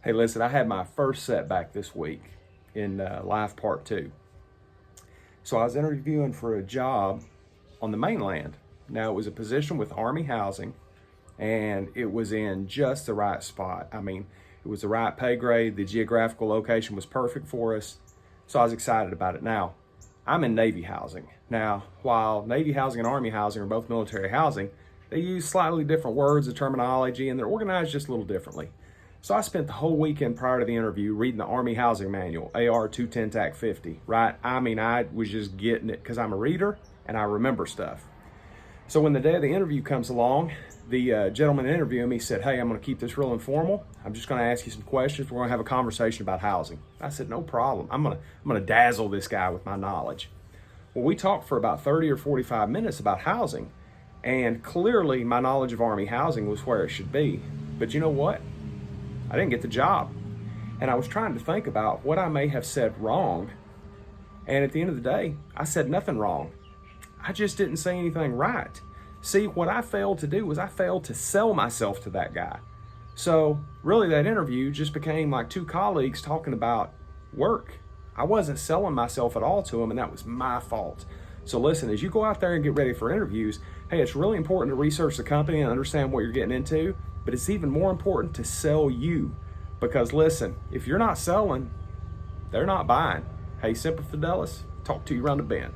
Hey, listen, I had my first setback this week in Life Part 2. So I was interviewing for a job on the mainland. Now, it was a position with Army Housing, and it was in just the right spot. I mean, it was the right pay grade. The geographical location was perfect for us. So I was excited about it. Now, I'm in Navy housing. Now, while Navy housing and Army housing are both military housing, they use slightly different words and terminology, and they're organized just a little differently. So I spent the whole weekend prior to the interview reading the Army Housing Manual, AR 210 TAC 50, right? I mean, I was just getting it because I'm a reader and I remember stuff. So when the day of the interview comes along, the gentleman interviewing me said, "Hey, I'm going to keep this real informal. I'm just going to ask you some questions. We're going to have a conversation about housing." I said, "No problem. I'm going to dazzle this guy with my knowledge." Well, we talked for about 30 or 45 minutes about housing, and clearly my knowledge of Army housing was where it should be. But you know what? I didn't get the job. And I was trying to think about what I may have said wrong. And at the end of the day, I said nothing wrong. I just didn't say anything right. See, what I failed to do was I failed to sell myself to that guy. So really that interview just became like two colleagues talking about work. I wasn't selling myself at all to him, and that was my fault. So listen, as you go out there and get ready for interviews, hey, it's really important to research the company and understand what you're getting into, but it's even more important to sell you. Because listen, if you're not selling, they're not buying. Hey, Semper Fidelis, talk to you around the bend.